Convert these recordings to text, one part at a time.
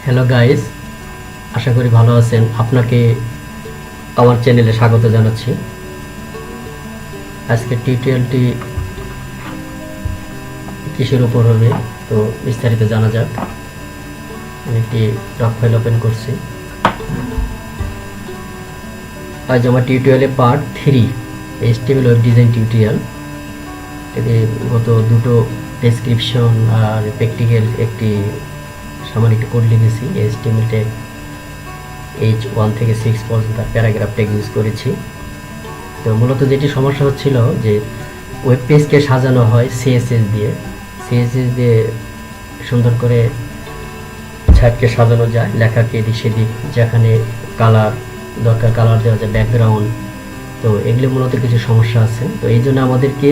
Hello guys, আশা করি ভালো আছেন। আপনাকে আমার চ্যানেলে স্বাগত জানাচ্ছি। আজকের টিউটোরিয়ালটি কিসের উপর হবে তো বিস্তারিত জানা যাক। আমি একটি ডক ফাইল ওপেন করছি। আজ আমার টিউটোরিয়ালে part 3 HTML web design tutorial. এতে গত দুটো ডেসক্রিপশন আর প্র্যাকটিক্যাল একটি সামান্য একটি কোড লিখেছি। HTML ট্যাগ H1 থেকে 6 পর্যন্ত প্যারাগ্রাফ ট্যাগ ইউজ করেছি। তো মূলত যেটি সমস্যা হচ্ছিল যে ওয়েব পেজকে সাজানো হয় CSS দিয়ে সুন্দর করে সাইটকে সাজানো যায়, লেখাকে এদিক সেদিক, যেখানে কালার দরকার কালার দেওয়া যায়, ব্যাকগ্রাউন্ড। তো এগুলো মূলত কিছু সমস্যা আছে। তো এই জন্য আমাদেরকে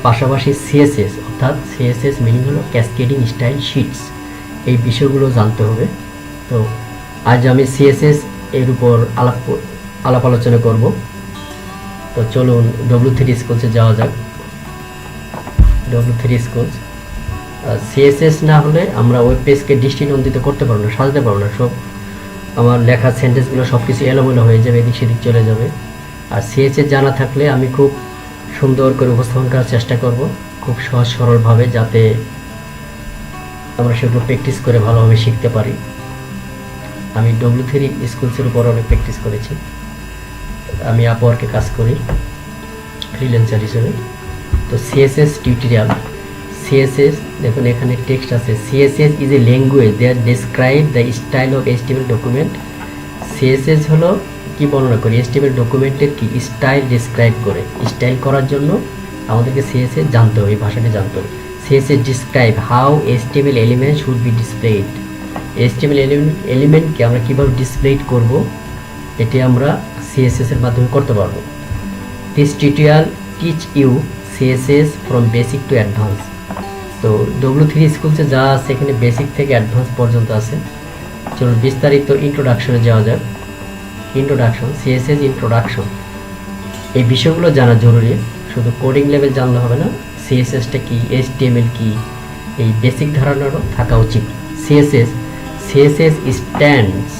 পাশাপাশি CSS অর্থাৎ CSS মিনিং হলো ক্যাসকেডিং স্টাইল শিটস, এই বিষয়গুলো জানতে হবে। তো আজ আমি CSS এর উপর আলাপ আলোচনা করব। তো চলুন W3 স্কুলসে যাওয়া যাক। W3 schools. CSS না হলে আমরা ওয়েব পেজকে দৃষ্টিনন্দিত করতে পারবো না, সাজাতে পারবো না। সব আমার লেখা সেন্টেন্সগুলো সব কিছু এলোমেলো হয়ে যাবে, এদিক সেদিক চলে যাবে। আর CSS জানা থাকলে আমি খুব সুন্দর করে উপস্থাপন করার চেষ্টা করব, খুব সহজ সরলভাবে, যাতে আমরা সেগুলো প্র্যাকটিস করে ভালোভাবে শিখতে পারি। আমি W3 স্কুলসের উপর অনেক প্র্যাকটিস করেছি। আমি আপওয়ার্কে কাজ করি ফ্রিল্যান্সার হিসেবে। তো CSS টিউটোরিয়াল। CSS দেখুন এখানে টেক্সট আছে। CSS is a language that describe the style of HTML document. CSS হলো কি বর্ণনা করে, HTML ডকুমেন্টের কি স্টাইল ডেসক্রাইব করে। স্টাইল করার জন্য আমাদেরকে CSS জানতে হবে, এই ভাষাটি জানতে হবে। CSS describe how HTML element should be displayed. HTML এলিমেন্টকে আমরা কীভাবে ডিসপ্লে করব, এটি আমরা CSS এর মাধ্যমে করতে পারবো। This tutorial teach you CSS from basic to advanced. তো W3 স্কুলসে যা আছে এখানে বেসিক থেকে অ্যাডভান্স পর্যন্ত আছে। চলুন বিস্তারিত ইন্ট্রোডাকশনে যাওয়া যাক। ইন্ট্রোডাকশন, CSS ইন্ট্রোডাকশন, এই বিষয়গুলো জানা জরুরি। শুধু কোডিং লেভেল জানলে হবে না, CSSটা কি, HTML কি, এই বেসিক ধারণারও থাকা উচিত। CSS stands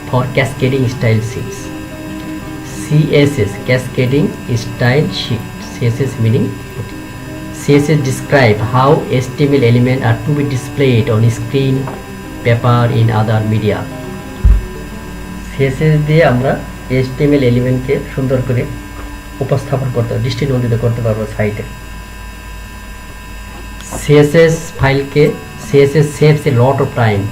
for Cascading Style Sheets. CSS Cascading Style Sheet. CSS meaning CSS describe how HTML elements are to be displayed on screen, paper, in other media. CSS দিয়ে আমরা HTML এলিমেন্টকে সুন্দর করে উপস্থাপন করতে, দৃষ্টিনন্দিত করতে পারবো সাইটে। CSS ফাইলকে CSS saves a lot of time.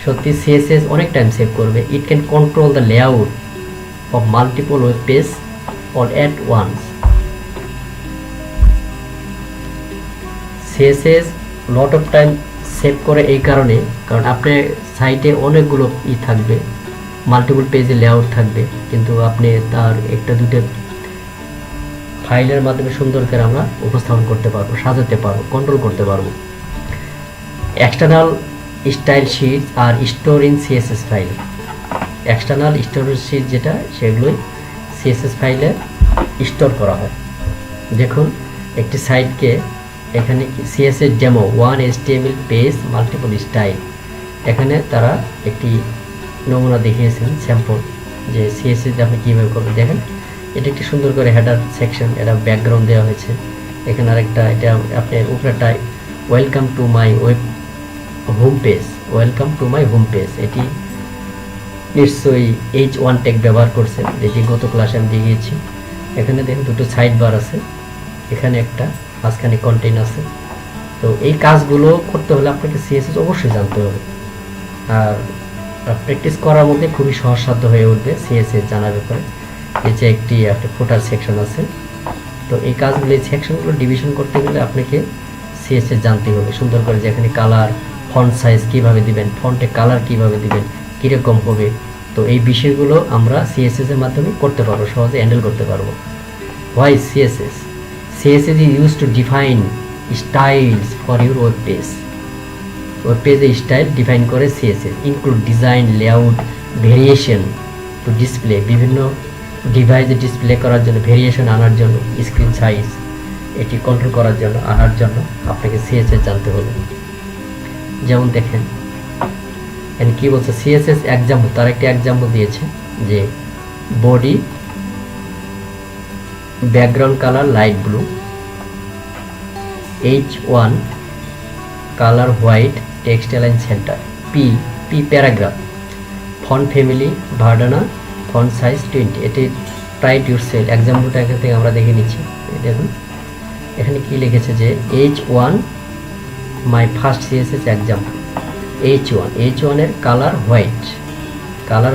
সত্যি CSS অনেক টাইম সেভ করবে। It can control the layout of multiple web pages all at once. CSS lot of time save করে এই কারণে, কারণ আপনার সাইটে অনেকগুলো থাকবে, মাল্টিপল পেজে লেআউট থাকবে, কিন্তু আপনি তার একটা দুটো ফাইলের মাধ্যমে সুন্দর করে আমরা উপস্থাপন করতে পারবো, সাজাতে পারবো, কন্ট্রোল করতে পারবো। এক্সটার্নাল স্টাইল শিটস আর স্টোর ইন CSS ফাইল। এক্সটার্নাল স্টোরেজ শিট যেটা, সেগুলোই CSS ফাইলে স্টোর করা হয়। দেখুন একটি সাইটকে এখানে CSS demo 1 HTML page multiple style, এখানে তারা একটি নমুনা দেখিয়েছেন, স্যাম্পল, যে CSS আপনি কীভাবে করবেন। দেখেন এটা একটি সুন্দর করে হেডার সেকশন, এটা ব্যাকগ্রাউন্ড দেওয়া হয়েছে। এখানে আরেকটা, এটা আপনার উপরেটায় welcome to my web home page, welcome to my home page. এটি নিশ্চয়ই H1 ট্যাগ ব্যবহার করছে, যেটি গত ক্লাসে আমি দেখিয়েছি। এখানে দেখুন দুটো সাইড বার আছে, এখানে একটা, মাঝখানে কন্টেন্ট আছে। তো এই কাজগুলো করতে হলে আপনাকে CSS অবশ্যই জানতে হবে, আর প্র্যাকটিস করার মধ্যে খুবই সহজসাধ্য হয়ে উঠবে CSS জানার ব্যাপারে। এই যে একটি ফুটার সেকশন আছে, তো এই কাজগুলো, এই সেকশনগুলো ডিভিশন করতে গেলে আপনাকে CSS জানতে হবে সুন্দর করে, যেখানে কালার, ফন্ট সাইজ কীভাবে দিবেন, ফন্টে কালার কীভাবে দিবেন, কীরকম হবে। তো এই বিষয়গুলো আমরা CSS এর মাধ্যমে করতে পারবো, সহজে হ্যান্ডেল করতে পারবো। Why CSS? CSS is used to define styles for your web page. Web পেজে স্টাইল ডিফাইন করে CSS, include design, layout, variation to display, বিভিন্ন ডিভাইসে ডিসপ্লে করার জন্য, ভেরিয়েশন আনার জন্য, স্ক্রিন সাইজ এটি কন্ট্রোল করার জন্য, আনার জন্য আপনাকে CSS জানতে হবে। যেমন দেখেন এন্ড কি বলছে সিএসএস এক্সাম্পল, তার একটা এক্সাম্পল দিয়েছে যে body background colour light blue, H1 colour white, text align centre, P paragraph, font family Verdana, font size 20। এটি ট্রাইট ইউর সেল এক্সাম্পলটা এখান থেকে আমরা দেখে নিচ্ছি। দেখুন এখানে কি লিখেছে যে H1 my first CSS example, H1 এর colour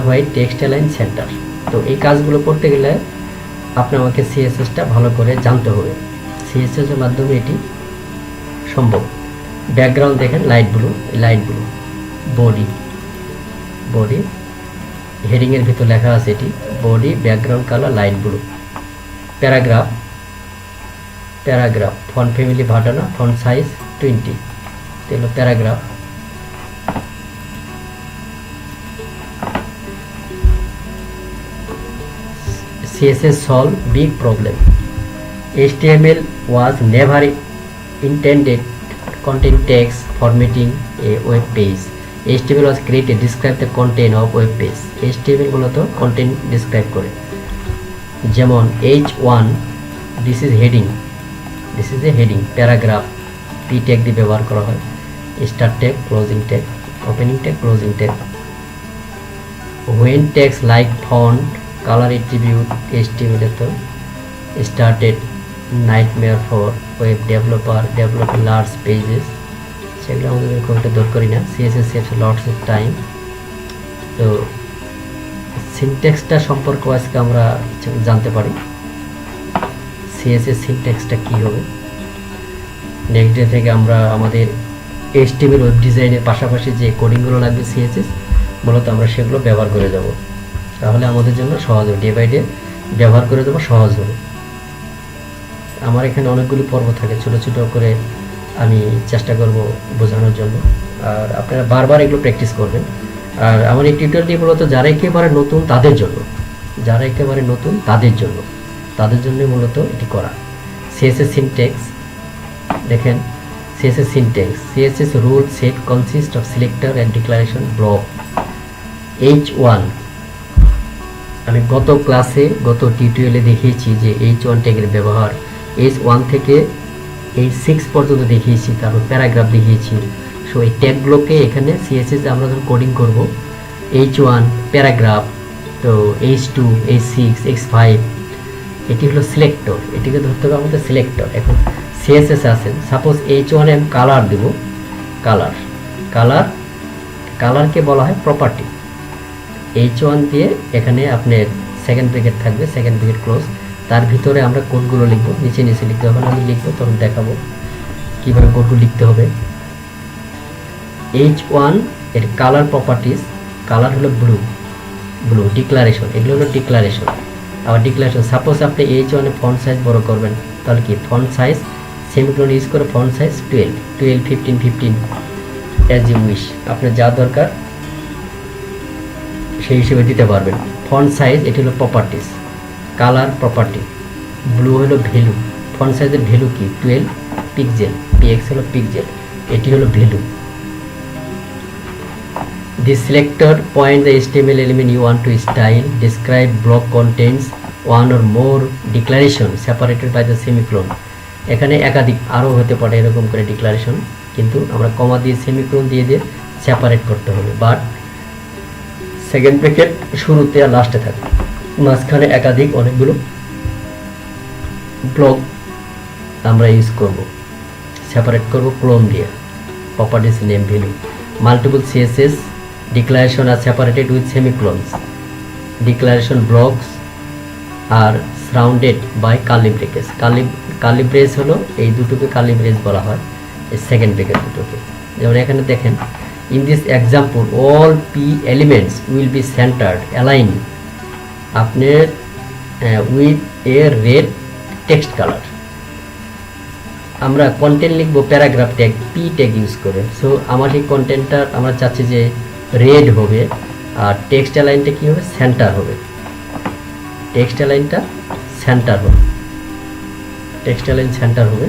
white, text align centre. তো এই কাজগুলো করতে গেলে আপনি আমাকে সিএসএসটা ভালো করে জানতে হবে, সিএসএস এর মাধ্যমে এটি সম্ভব। ব্যাকগ্রাউন্ড দেখেন লাইট ব্লু, বডি হেডিং এর ভিতর লেখা আছে এটি body background colour light blue. Paragraph font family Verdana, font size 20। হলো paragraph. CSS solve big problem. HTML was never intended to contain text formatting a web page. HTML was created to describe the content of web page. HTML মূলত content describe করে, যেমন H1 this is a heading, paragraph p tag দিয়ে ব্যবহার করা হয়, start tag, closing tag, opening tag, closing tag. When text like font, color attribute, HTML তো started nightmare for web developer developing large pages, সেগুলো আমাদের খুব একটা দরকার না। CSS saves lots of time। তো সিনট্যাক্সটা সম্পর্কে আজকে আমরা জানতে পারি, CSS সিনট্যাক্সটা কি হবে। নেক্সট ডে থেকে আমরা আমাদের HTML ওয়েব ডিজাইনের পাশাপাশি যে কোডিংগুলো লাগবে CSS মূলত আমরা সেগুলো ব্যবহার করে যাব, তাহলে আমাদের জন্য সহজ হবে, ডে বাই ডে ব্যবহার করে দেবো, সহজ হবে। আমার এখানে অনেকগুলি পর্ব থাকে, ছোট ছোট করে আমি চেষ্টা করব বোঝানোর জন্য, আর আপনারা বারবার এগুলো প্র্যাকটিস করবেন। আর আমার এই টিউটোরিয়ালটি মূলত যারা একেবারে নতুন তাদের জন্য মূলত এটি করা। CSS সিনট্যাক্স দেখেন, CSS rule set consist of selector and declaration block. H1 আমি গত টিউটোরিয়ালে দেখিয়েছি যে H1 ট্যাগের ব্যবহার, H1 থেকে H6 পর্যন্ত দেখিয়েছি, তারপর প্যারাগ্রাফ দেখিয়েছি। সো এই ট্যাগগুলোকে এখানে CSS আমরা যখন কোডিং করব, H1 প্যারাগ্রাফ, তো H2 H6 H5 এটি হলো সিলেক্টর, এটিকে ধরতে হবে আমাদের সিলেক্টর। এখন CSS আছেন, সাপোজ H1 এ আমি কালার দেব, কালারকে বলা হয় প্রপার্টি। H1 দিয়ে এখানে আপনার সেকেন্ড ব্র্যাকেট থাকবে, সেকেন্ড ব্র্যাকেট ক্লোজ, তার ভিতরে আমরা কোডগুলো লিখব, নিচে লিখতে হবে, আমি লিখবো তখন দেখাবো কিভাবে কোডগুলো লিখতে হবে। H1 এর কালার প্রপার্টিজ, কালার হলো ব্লু, ডিক্লারেশন, এগুলো হলো ডিক্লারেশন। আবার ডিক্লারেশন সাপোজ আপনি H1 এ ফন্ট সাইজ বড় করবেন, তাহলে কি ফন্ট সাইজ সেমিকোলন ইউজ করে font size 12, 15 as you wish, আপনার যা দরকার সেই হিসেবে দিতে পারবেন। ফন্ট সাইজ এটি হলো প্রপার্টিজ, কালার প্রপার্টি, ব্লু হলো ভ্যালু, ফন্ট সাইজের ভ্যালু কি 12 পিক্সেল, px হলো পিক্সেল, এটি হলো value. This selector point the HTML element you want to style. Describe block contains one or more declaration separated by the semicolon. এখানে একাধিক আরও হতে পারে এরকম করে ডিক্লারেশন, কিন্তু আমরা কমা দিয়ে সেমিকোলন দিয়ে সেপারেট করতে হবে, বাট সেকেন্ড ব্র্যাকেট শুরুতে আর লাস্টে থাকবে, মাঝখানে একাধিক অনেকগুলো ব্লক আমরা ইউজ করব, সেপারেট করব ক্লোন দিয়ে, properties name value. Multiple CSS declaration are separated with semicolons. Declaration blocks are surrounded by curly brackets. Curly brace হলো এই দুটোকে curly brace বলা হয়, এই সেকেন্ড ব্র্যাকেট দুটোকে। যেমন এখানে দেখেন, in this example all p elements will be centered, aligned আপনার with a red text color। আমরা কন্টেন্ট লিখবো paragraph tag p tag use করে। সো আমার এই কন্টেন্টটা আমরা চাচ্ছি যে রেড হবে, আর টেক্সট অ্যালাইনটা কি হবে, সেন্টার হবে, টেক্সট অ্যালাইন সেন্টার হবে।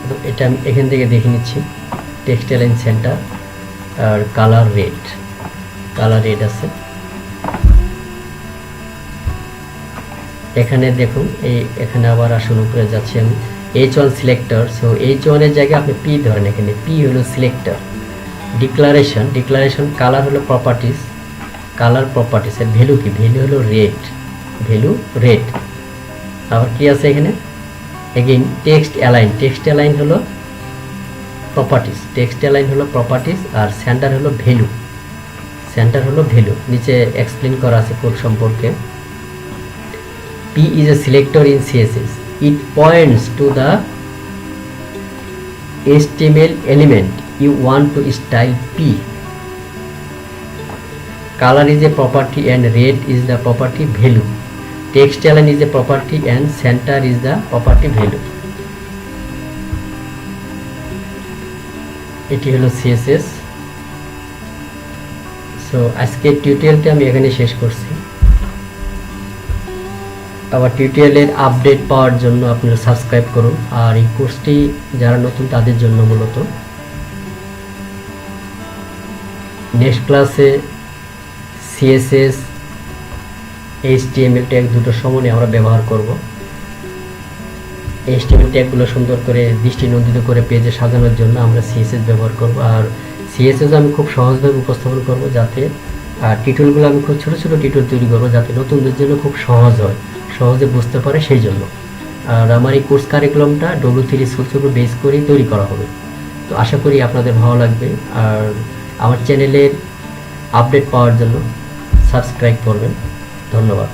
তো এটা আমি এখান থেকে দেখে নিচ্ছি, টেক্সট অ্যালাইন সেন্টার। আর কালার রেড আছে। এখানে দেখুন এখানে আবার আসুন, উপরে যাচ্ছি আমি। H1 সিলেক্টর, সো H1 এর জায়গায় আপনি পি ধরেন, এখানে পি হলো সিলেক্টর। ডিক্লারেশন কালার হলো প্রপার্টিস, এর ভ্যালু কি? ভ্যালু হলো রেড। আবার কি আছে এখানে? এগেইন টেক্সট অ্যালাইন হলো প্রপার্টিস, আর সেন্টার হলো ভ্যালু। নিচে এক্সপ্লেন করা আছে কোড সম্পর্কে। P is a selector in CSS. It points to the HTML element you want to style P. Color is a property and red is the property value. Text align is a property and center is the property value. এটি হলো CSS। So আজকের টিউটোরিয়ালটি আমি এখানে শেষ করছি। আবার টিউটোরিয়ালের আপডেট পাওয়ার জন্য আপনারা সাবস্ক্রাইব করুন। আর এই কোর্সটি যারা নতুন তাদের জন্য মূলত। নেক্সট ক্লাসে CSS HTML ট্যাগ দুটো সমানে আমরা ব্যবহার করব। HTML ট্যাগগুলো সুন্দর করে দৃষ্টিনন্দিত করে পেজে সাজানোর জন্য আমরা CSS ব্যবহার করব। আর CSS আমি খুব সহজভাবে উপস্থাপন করব, যাতে টিউটোরিয়ালগুলো আমি খুব ছোট টিউটোরিয়াল তৈরি করব, যাতে নতুনদের জন্য খুব সহজে বুঝতে পারে সেই জন্য। আর আমার এই কোর্স কারিকুলামটা W3 স্কুলসের উপর বেস করেই তৈরি করা হবে। তো আশা করি আপনাদের ভালো লাগবে। আর আমার চ্যানেলের আপডেট পাওয়ার জন্য সাবস্ক্রাইব করবেন। ধন্যবাদ।